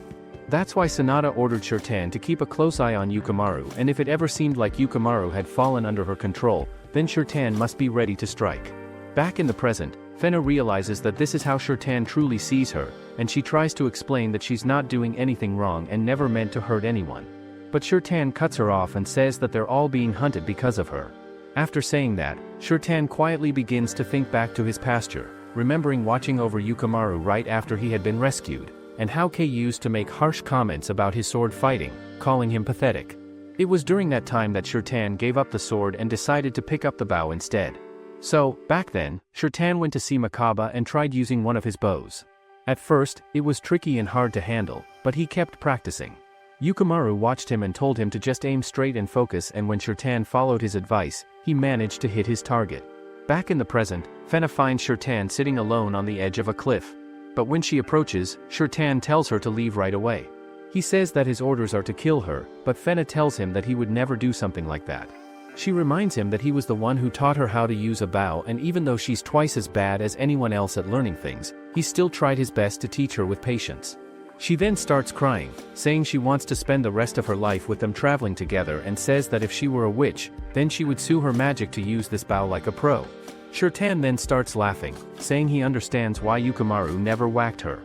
That's why Sanada ordered Shirtan to keep a close eye on Yukimaru, and if it ever seemed like Yukimaru had fallen under her control, then Shirtan must be ready to strike. Back in the present, Fenna realizes that this is how Shirtan truly sees her, and she tries to explain that she's not doing anything wrong and never meant to hurt anyone. But Shirtan cuts her off and says that they're all being hunted because of her. After saying that, Shirtan quietly begins to think back to his pasture, remembering watching over Yukimaru right after he had been rescued, and how Kei used to make harsh comments about his sword fighting, calling him pathetic. It was during that time that Shirtan gave up the sword and decided to pick up the bow instead. So, back then, Shirtan went to see Makaba and tried using one of his bows. At first, it was tricky and hard to handle, but he kept practicing. Yukimaru watched him and told him to just aim straight and focus, and when Shirtan followed his advice, he managed to hit his target. Back in the present, Fenna finds Shirtan sitting alone on the edge of a cliff. But when she approaches, Shirtan tells her to leave right away. He says that his orders are to kill her, but Fenna tells him that he would never do something like that. She reminds him that he was the one who taught her how to use a bow, and even though she's twice as bad as anyone else at learning things, he still tried his best to teach her with patience. She then starts crying, saying she wants to spend the rest of her life with them traveling together, and says that if she were a witch, then she would sue her magic to use this bow like a pro. Shirtan then starts laughing, saying he understands why Yukimaru never whacked her.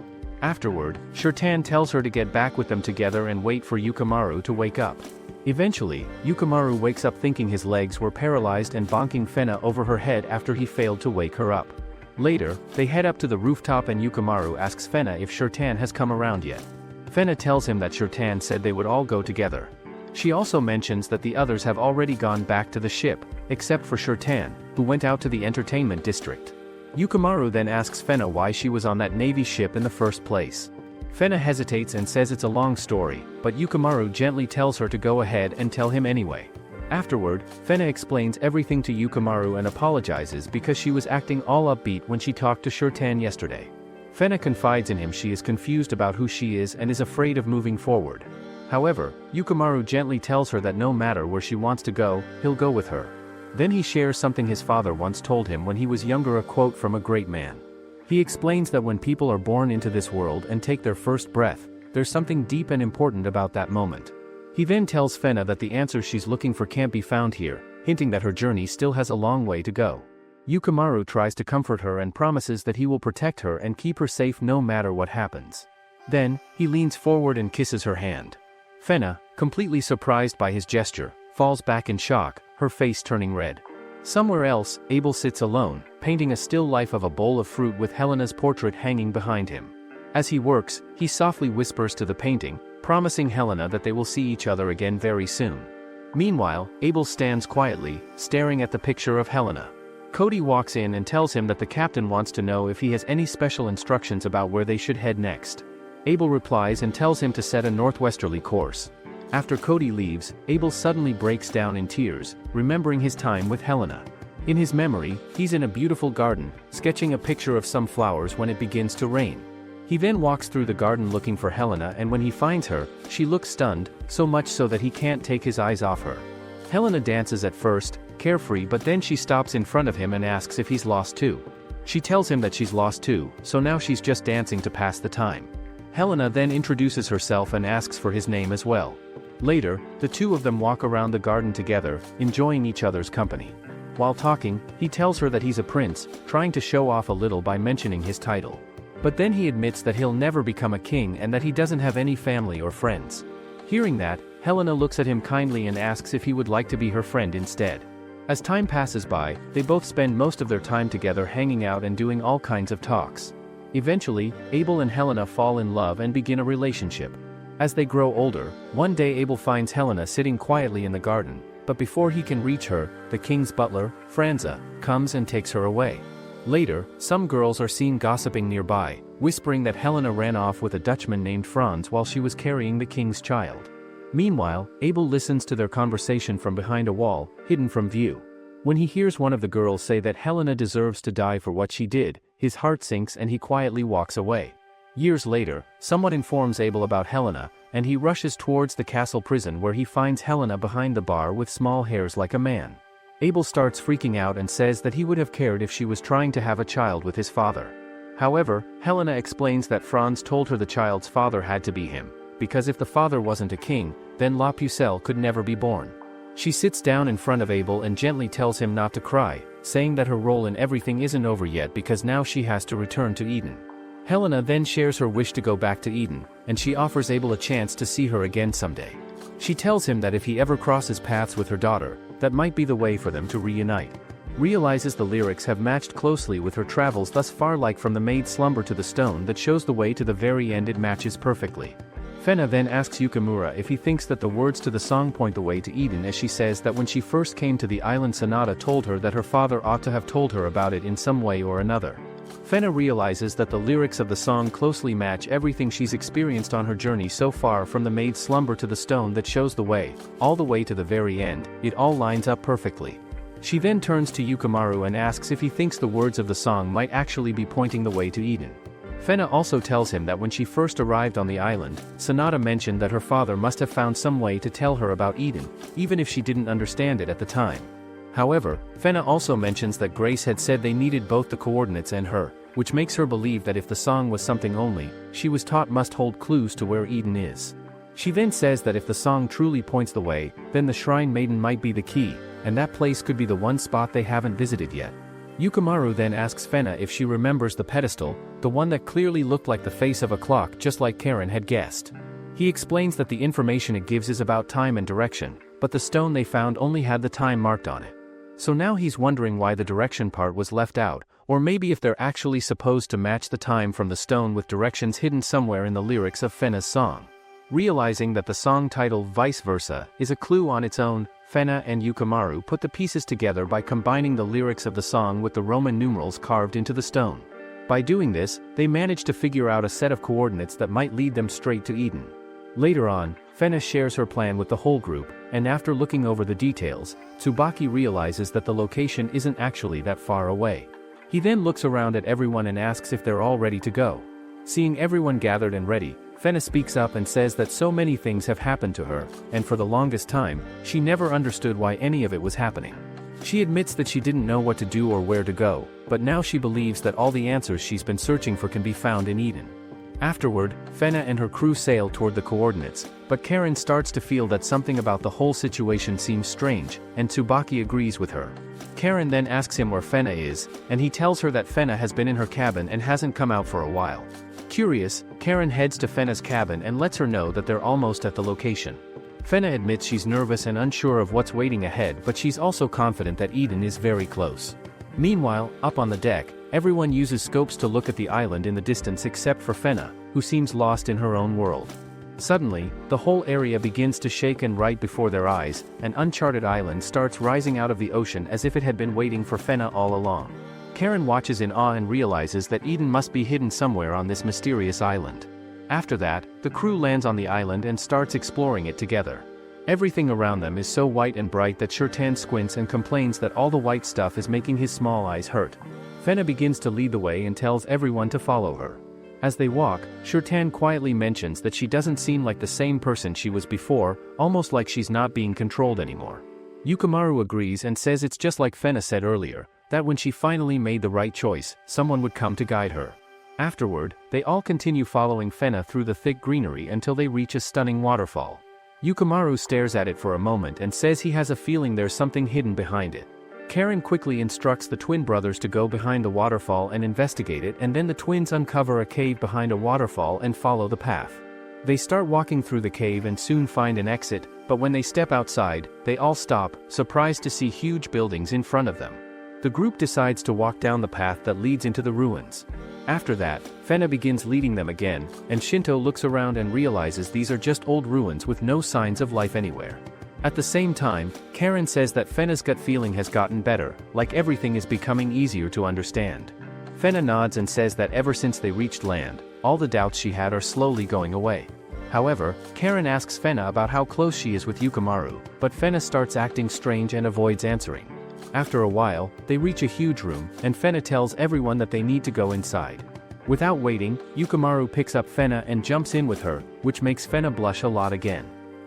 Afterward, Shirtan tells her to get back with them together and wait for Yukimaru to wake up. Eventually, Yukimaru wakes up thinking his legs were paralyzed and bonking Fenna over her head after he failed to wake her up. Later, they head up to the rooftop and Yukimaru asks Fenna if Shirtan has come around yet. Fenna tells him that Shirtan said they would all go together. She also mentions that the others have already gone back to the ship, except for Shirtan, who went out to the entertainment district. Yukimaru then asks Fenna why she was on that Navy ship in the first place. Fenna hesitates and says it's a long story, but Yukimaru gently tells her to go ahead and tell him anyway. Afterward, Fenna explains everything to Yukimaru and apologizes because she was acting all upbeat when she talked to Shirtan yesterday. Fenna confides in him she is confused about who she is and is afraid of moving forward. However, Yukimaru gently tells her that no matter where she wants to go, he'll go with her. Then he shares something his father once told him when he was younger, a quote from a great man. He explains that when people are born into this world and take their first breath, there's something deep and important about that moment. He then tells Fenna that the answers she's looking for can't be found here, hinting that her journey still has a long way to go. Yukimaru tries to comfort her and promises that he will protect her and keep her safe no matter what happens. Then, he leans forward and kisses her hand. Fenna, completely surprised by his gesture, falls back in shock, her face turning red. Somewhere else, Abel sits alone, painting a still life of a bowl of fruit with Helena's portrait hanging behind him. As he works, he softly whispers to the painting, promising Helena that they will see each other again very soon. Meanwhile, Abel stands quietly, staring at the picture of Helena. Cody walks in and tells him that the captain wants to know if he has any special instructions about where they should head next. Abel replies and tells him to set a northwesterly course. After Cody leaves, Abel suddenly breaks down in tears, remembering his time with Helena. In his memory, he's in a beautiful garden, sketching a picture of some flowers when it begins to rain. He then walks through the garden looking for Helena, and when he finds her, she looks stunned, so much so that he can't take his eyes off her. Helena dances at first, carefree, but then she stops in front of him and asks if he's lost too. She tells him that she's lost too, so now she's just dancing to pass the time. Helena then introduces herself and asks for his name as well. Later, the two of them walk around the garden together, enjoying each other's company. While talking, he tells her that he's a prince, trying to show off a little by mentioning his title. But then he admits that he'll never become a king and that he doesn't have any family or friends. Hearing that, Helena looks at him kindly and asks if he would like to be her friend instead. As time passes by, they both spend most of their time together hanging out and doing all kinds of talks. Eventually, Abel and Helena fall in love and begin a relationship. As they grow older, one day Abel finds Helena sitting quietly in the garden, but before he can reach her, the king's butler, Franza, comes and takes her away. Later, some girls are seen gossiping nearby, whispering that Helena ran off with a Dutchman named Franz while she was carrying the king's child. Meanwhile, Abel listens to their conversation from behind a wall, hidden from view. When he hears one of the girls say that Helena deserves to die for what she did, his heart sinks and he quietly walks away. Years later, someone informs Abel about Helena, and he rushes towards the castle prison where he finds Helena behind the bar with small hairs like a man. Abel starts freaking out and says that he would have cared if she was trying to have a child with his father. However, Helena explains that Franz told her the child's father had to be him, because if the father wasn't a king, then La Pucelle could never be born. She sits down in front of Abel and gently tells him not to cry, saying that her role in everything isn't over yet because now she has to return to Eden. Helena then shares her wish to go back to Eden, and she offers Abel a chance to see her again someday. She tells him that if he ever crosses paths with her daughter, that might be the way for them to reunite. Realizes the lyrics have matched closely with her travels thus far, like from the maid slumber to the stone that shows the way to the very end, it matches perfectly. Fenna then asks Yukimaru if he thinks that the words to the song point the way to Eden, as she says that when she first came to the island, Sonata told her that her father ought to have told her about it in some way or another. Fenna realizes that the lyrics of the song closely match everything she's experienced on her journey so far, from the maid's slumber to the stone that shows the way, all the way to the very end. It all lines up perfectly. She then turns to Yukimaru and asks if he thinks the words of the song might actually be pointing the way to Eden. Fenna also tells him that when she first arrived on the island, Sonata mentioned that her father must have found some way to tell her about Eden, even if she didn't understand it at the time. However, Fenna also mentions that Grace had said they needed both the coordinates and her, which makes her believe that if the song was something only she was taught must hold clues to where Eden is. She then says that if the song truly points the way, then the Shrine Maiden might be the key, and that place could be the one spot they haven't visited yet. Yukimaru then asks Fenna if she remembers the pedestal, the one that clearly looked like the face of a clock just like Karen had guessed. He explains that the information it gives is about time and direction, but the stone they found only had the time marked on it. So now he's wondering why the direction part was left out, or maybe if they're actually supposed to match the time from the stone with directions hidden somewhere in the lyrics of Fenna's song. Realizing that the song title Vice Versa is a clue on its own, Fenna and Yukimaru put the pieces together by combining the lyrics of the song with the Roman numerals carved into the stone. By doing this, they managed to figure out a set of coordinates that might lead them straight to Eden. Later on, Fenna shares her plan with the whole group, and after looking over the details, Tsubaki realizes that the location isn't actually that far away. He then looks around at everyone and asks if they're all ready to go. Seeing everyone gathered and ready, Fenna speaks up and says that so many things have happened to her, and for the longest time, she never understood why any of it was happening. She admits that she didn't know what to do or where to go, but now she believes that all the answers she's been searching for can be found in Eden. Afterward, Fenna and her crew sail toward the coordinates, but Karen starts to feel that something about the whole situation seems strange, and Tsubaki agrees with her. Karen then asks him where Fenna is, and he tells her that Fenna has been in her cabin and hasn't come out for a while. Curious, Karen heads to Fenna's cabin and lets her know that they're almost at the location. Fenna admits she's nervous and unsure of what's waiting ahead, but she's also confident that Eden is very close. Meanwhile, up on the deck, everyone uses scopes to look at the island in the distance except for Fenna, who seems lost in her own world. Suddenly, the whole area begins to shake, and right before their eyes, an uncharted island starts rising out of the ocean as if it had been waiting for Fenna all along. Karen watches in awe and realizes that Eden must be hidden somewhere on this mysterious island. After that, the crew lands on the island and starts exploring it together. Everything around them is so white and bright that Shirtan squints and complains that all the white stuff is making his small eyes hurt. Fenna begins to lead the way and tells everyone to follow her. As they walk, Shirtan quietly mentions that she doesn't seem like the same person she was before, almost like she's not being controlled anymore. Yukimaru agrees and says it's just like Fenna said earlier, that when she finally made the right choice, someone would come to guide her. Afterward, they all continue following Fenna through the thick greenery until they reach a stunning waterfall. Yukimaru stares at it for a moment and says he has a feeling there's something hidden behind it. Karen quickly instructs the twin brothers to go behind the waterfall and investigate it, and then the twins uncover a cave behind a waterfall and follow the path. They start walking through the cave and soon find an exit, but when they step outside, they all stop, surprised to see huge buildings in front of them. The group decides to walk down the path that leads into the ruins. After that, Fenna begins leading them again, and Shinto looks around and realizes these are just old ruins with no signs of life anywhere. At the same time, Karen says that Fenna's gut feeling has gotten better, like everything is becoming easier to understand. Fenna nods and says that ever since they reached land, all the doubts she had are slowly going away. However, Karen asks Fenna about how close she is with Yukimaru, but Fenna starts acting strange and avoids answering. After a while, they reach a huge room, and Fenna tells everyone that they need to go inside. Without waiting, Yukimaru picks up Fenna and jumps in with her, which makes Fenna blush a lot again.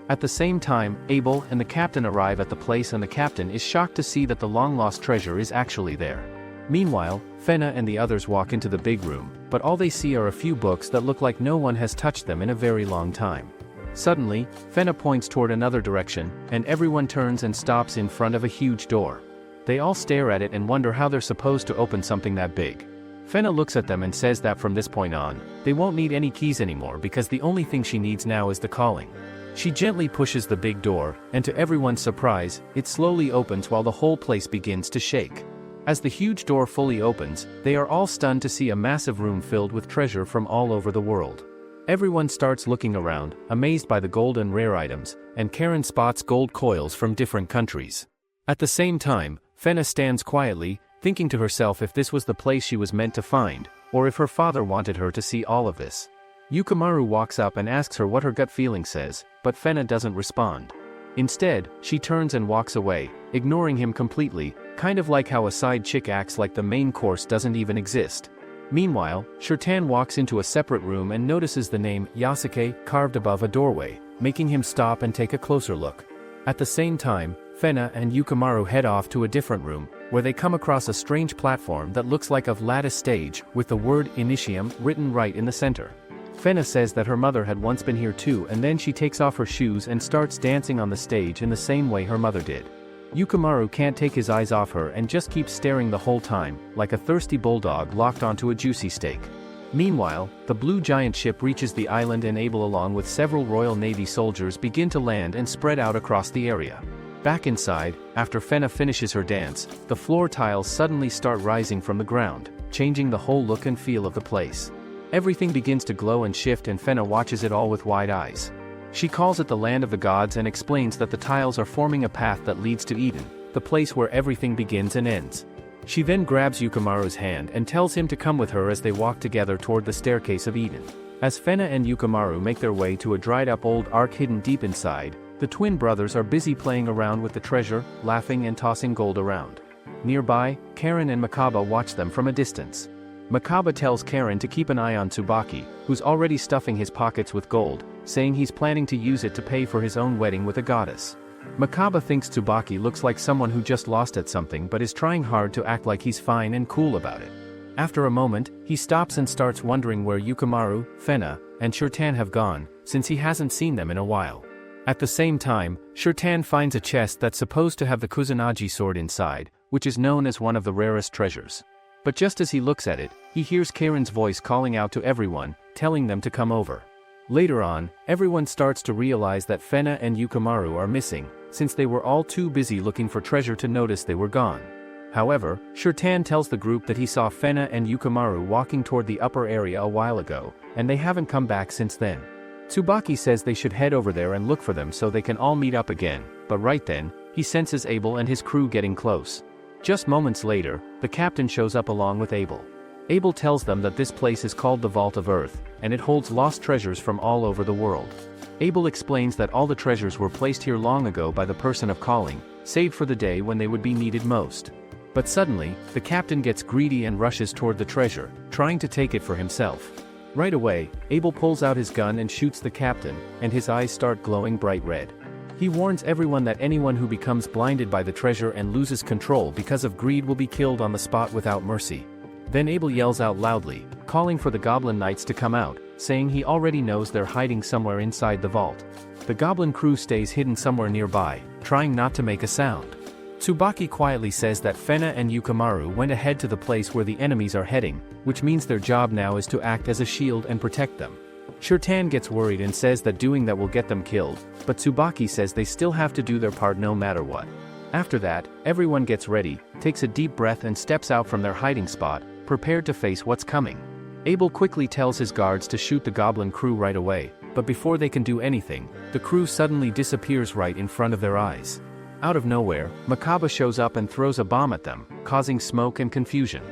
At the same time, Abel and the captain arrive at the place, and the captain is shocked to see that the long-lost treasure is actually there. Meanwhile, Fenna and the others walk into the big room, but all they see are a few books that look like no one has touched them in a very long time. Suddenly, Fenna points toward another direction, and everyone turns and stops in front of a huge door. They all stare at it and wonder how they're supposed to open something that big. Fenna looks at them and says that from this point on, they won't need any keys anymore because the only thing she needs now is the calling. She gently pushes the big door, and to everyone's surprise, it slowly opens while the whole place begins to shake. As the huge door fully opens, they are all stunned to see a massive room filled with treasure from all over the world. Everyone starts looking around, amazed by the gold and rare items, and Karen spots gold coils from different countries. At the same time, Fenna stands quietly, thinking to herself if this was the place she was meant to find, or if her father wanted her to see all of this. Yukimaru walks up and asks her what her gut feeling says, but Fenna doesn't respond. Instead, she turns and walks away, ignoring him completely, kind of like how a side chick acts like the main course doesn't even exist. Meanwhile, Shirtan walks into a separate room and notices the name Yasuke carved above a doorway, making him stop and take a closer look. At the same time, Fenna and Yukimaru head off to a different room, where they come across a strange platform that looks like a lattice stage, with the word Initium written right in the center. Fenna says that her mother had once been here too, and then she takes off her shoes and starts dancing on the stage in the same way her mother did. Yukimaru can't take his eyes off her and just keeps staring the whole time, like a thirsty bulldog locked onto a juicy steak. Meanwhile, the blue giant ship reaches the island and Abel along with several Royal Navy soldiers begin to land and spread out across the area. Back inside, after Fenna finishes her dance, the floor tiles suddenly start rising from the ground, changing the whole look and feel of the place. Everything begins to glow and shift and Fenna watches it all with wide eyes. She calls it the land of the gods and explains that the tiles are forming a path that leads to Eden, the place where everything begins and ends. She then grabs Yukimaru's hand and tells him to come with her as they walk together toward the staircase of Eden. As Fenna and Yukimaru make their way to a dried-up old ark hidden deep inside, the twin brothers are busy playing around with the treasure, laughing and tossing gold around. Nearby, Karen and Makaba watch them from a distance. Makaba tells Karen to keep an eye on Tsubaki, who's already stuffing his pockets with gold, saying he's planning to use it to pay for his own wedding with a goddess. Makaba thinks Tsubaki looks like someone who just lost at something but is trying hard to act like he's fine and cool about it. After a moment, he stops and starts wondering where Yukimaru, Fenna, and Shurtan have gone, since he hasn't seen them in a while. At the same time, Shurtan finds a chest that's supposed to have the Kusanagi sword inside, which is known as one of the rarest treasures. But just as he looks at it, he hears Karen's voice calling out to everyone, telling them to come over. Later on, everyone starts to realize that Fenna and Yukimaru are missing, since they were all too busy looking for treasure to notice they were gone. However, Shurtan tells the group that he saw Fenna and Yukimaru walking toward the upper area a while ago, and they haven't come back since then. Tsubaki says they should head over there and look for them so they can all meet up again, but right then, he senses Abel and his crew getting close. Just moments later, the captain shows up along with Abel. Abel tells them that this place is called the Vault of Earth, and it holds lost treasures from all over the world. Abel explains that all the treasures were placed here long ago by the person of calling, saved for the day when they would be needed most. But suddenly, the captain gets greedy and rushes toward the treasure, trying to take it for himself. Right away, Abel pulls out his gun and shoots the captain, and his eyes start glowing bright red. He warns everyone that anyone who becomes blinded by the treasure and loses control because of greed will be killed on the spot without mercy. Then Abel yells out loudly, calling for the Goblin Knights to come out, saying he already knows they're hiding somewhere inside the vault. The Goblin crew stays hidden somewhere nearby, trying not to make a sound. Tsubaki quietly says that Fenna and Yukimaru went ahead to the place where the enemies are heading, which means their job now is to act as a shield and protect them. Shurtan gets worried and says that doing that will get them killed, but Tsubaki says they still have to do their part no matter what. After that, everyone gets ready, takes a deep breath and steps out from their hiding spot, prepared to face what's coming. Abel quickly tells his guards to shoot the Goblin crew right away, but before they can do anything, the crew suddenly disappears right in front of their eyes. Out of nowhere, Makaba shows up and throws a bomb at them, causing smoke and confusion.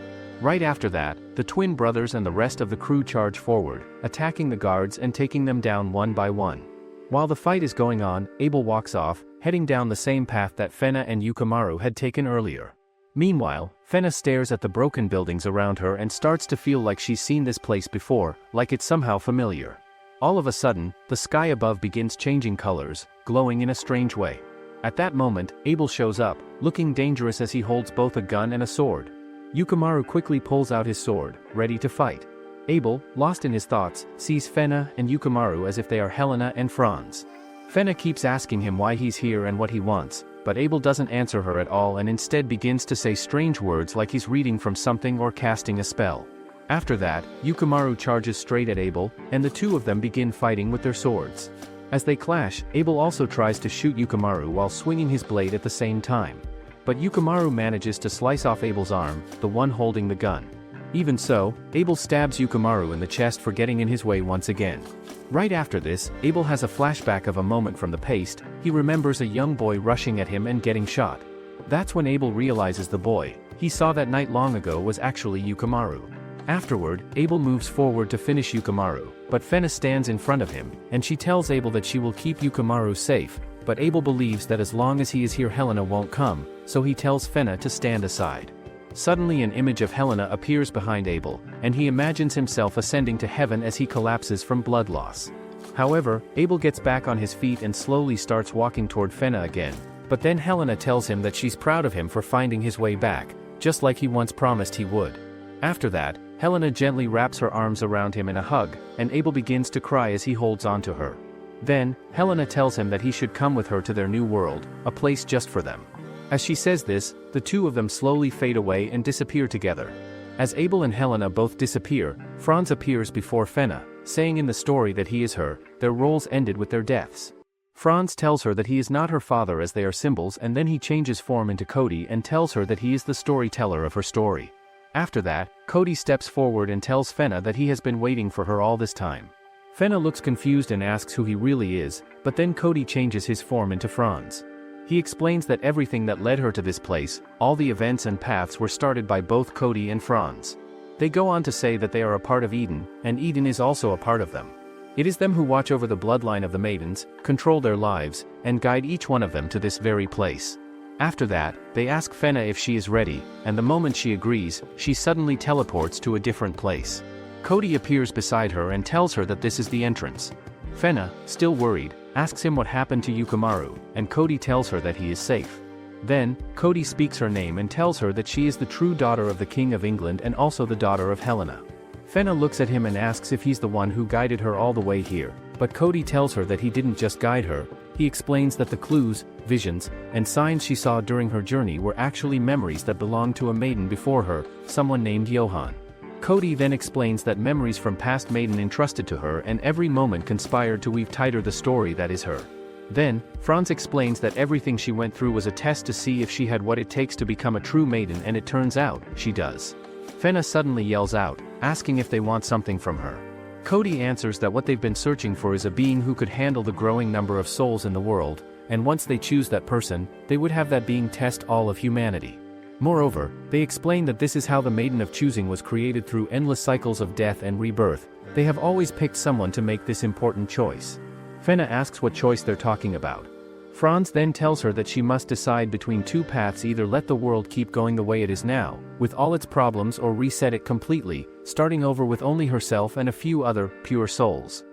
Right after that, the twin brothers and the rest of the crew charge forward, attacking the guards and taking them down one by one. While the fight is going on, Abel walks off, heading down the same path that Fenna and Yukimaru had taken earlier. Meanwhile, Fenna stares at the broken buildings around her and starts to feel like she's seen this place before, like it's somehow familiar. All of a sudden, the sky above begins changing colors, glowing in a strange way. At that moment, Abel shows up, looking dangerous as he holds both a gun and a sword. Yukimaru quickly pulls out his sword, ready to fight. Abel, lost in his thoughts, sees Fenna and Yukimaru as if they are Helena and Franz. Fenna keeps asking him why he's here and what he wants, but Abel doesn't answer her at all and instead begins to say strange words like he's reading from something or casting a spell. After that, Yukimaru charges straight at Abel, and the two of them begin fighting with their swords. As they clash, Abel also tries to shoot Yukimaru while swinging his blade at the same time. But Yukimaru manages to slice off Abel's arm, the one holding the gun. Even so, Abel stabs Yukimaru in the chest for getting in his way once again. Right after this, Abel has a flashback of a moment from the past. He remembers a young boy rushing at him and getting shot. That's when Abel realizes the boy he saw that night long ago was actually Yukimaru. Afterward, Abel moves forward to finish Yukimaru, but Fenna stands in front of him, and she tells Abel that she will keep Yukimaru safe, but Abel believes that as long as he is here Helena won't come, so he tells Fenna to stand aside. Suddenly an image of Helena appears behind Abel, and he imagines himself ascending to heaven as he collapses from blood loss. However, Abel gets back on his feet and slowly starts walking toward Fenna again, but then Helena tells him that she's proud of him for finding his way back, just like he once promised he would. After that, Helena gently wraps her arms around him in a hug, and Abel begins to cry as he holds on to her. Then, Helena tells him that he should come with her to their new world, a place just for them. As she says this, the two of them slowly fade away and disappear together. As Abel and Helena both disappear, Franz appears before Fenna, saying in the story that he is her, their roles ended with their deaths. Franz tells her that he is not her father as they are symbols, and then he changes form into Cody and tells her that he is the storyteller of her story. After that, Cody steps forward and tells Fenna that he has been waiting for her all this time. Fenna looks confused and asks who he really is, but then Cody changes his form into Franz. He explains that everything that led her to this place, all the events and paths were started by both Cody and Franz. They go on to say that they are a part of Eden, and Eden is also a part of them. It is them who watch over the bloodline of the maidens, control their lives, and guide each one of them to this very place. After that, they ask Fenna if she is ready, and the moment she agrees, she suddenly teleports to a different place. Cody appears beside her and tells her that this is the entrance. Fenna, still worried, asks him what happened to Yukimaru, and Cody tells her that he is safe. Then, Cody speaks her name and tells her that she is the true daughter of the King of England and also the daughter of Helena. Fenna looks at him and asks if he's the one who guided her all the way here, but Cody tells her that he didn't just guide her. He explains that the clues, visions, and signs she saw during her journey were actually memories that belonged to a maiden before her, someone named Johann. Cody then explains that memories from past maiden entrusted to her and every moment conspired to weave tighter the story that is her. Then, Franz explains that everything she went through was a test to see if she had what it takes to become a true maiden, and it turns out, she does. Fenna suddenly yells out, asking if they want something from her. Cody answers that what they've been searching for is a being who could handle the growing number of souls in the world, and once they choose that person, they would have that being test all of humanity. Moreover, they explain that this is how the Maiden of Choosing was created through endless cycles of death and rebirth. They have always picked someone to make this important choice. Fenna asks what choice they're talking about. Franz then tells her that she must decide between two paths: either let the world keep going the way it is now, with all its problems, or reset it completely, starting over with only herself and a few other, pure souls.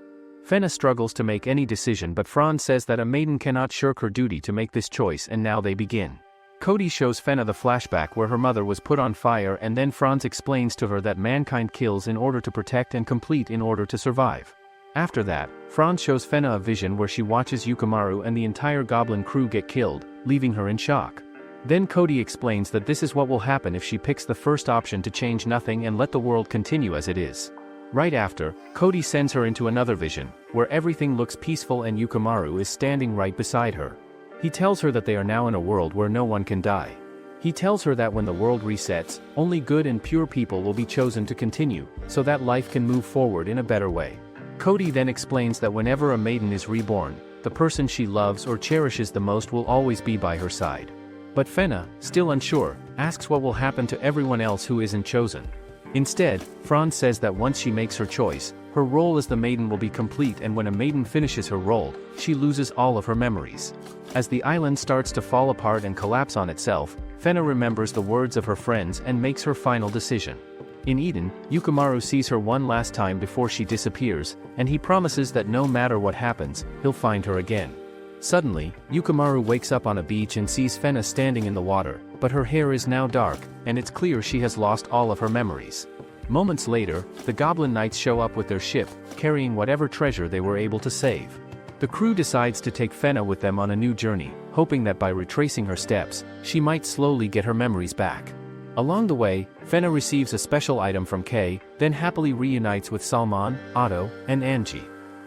Fenna struggles to make any decision, but Franz says that a maiden cannot shirk her duty to make this choice, and now they begin. Cody shows Fenna the flashback where her mother was put on fire, and then Franz explains to her that mankind kills in order to protect and complete in order to survive. After that, Franz shows Fenna a vision where she watches Yukimaru and the entire Goblin crew get killed, leaving her in shock. Then Cody explains that this is what will happen if she picks the first option to change nothing and let the world continue as it is. Right after, Cody sends her into another vision, where everything looks peaceful and Yukimaru is standing right beside her. He tells her that they are now in a world where no one can die. He tells her that when the world resets, only good and pure people will be chosen to continue, so that life can move forward in a better way. Cody then explains that whenever a maiden is reborn, the person she loves or cherishes the most will always be by her side. But Fenna, still unsure, asks what will happen to everyone else who isn't chosen. Instead, Franz says that once she makes her choice, her role as the maiden will be complete, and when a maiden finishes her role, she loses all of her memories. As the island starts to fall apart and collapse on itself, Fenna remembers the words of her friends and makes her final decision. In Eden, Yukimaru sees her one last time before she disappears, and he promises that no matter what happens, he'll find her again. Suddenly, Yukimaru wakes up on a beach and sees Fenna standing in the water, but her hair is now dark, and it's clear she has lost all of her memories. Moments later, the Goblin Knights show up with their ship, carrying whatever treasure they were able to save. The crew decides to take Fenna with them on a new journey, hoping that by retracing her steps, she might slowly get her memories back. Along the way, Fenna receives a special item from Kay, then happily reunites with Salman, Otto, and Angie.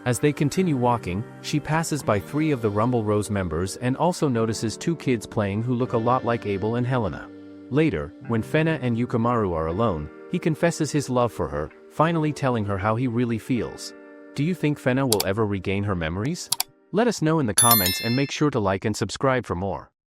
As they continue walking, she passes by 3 of the Rumble Rose members and also notices 2 kids playing who look a lot like Abel and Helena. Later, when Fenna and Yukimaru are alone, he confesses his love for her, finally telling her how he really feels. Do you think Fenna will ever regain her memories? Let us know in the comments, and make sure to like and subscribe for more.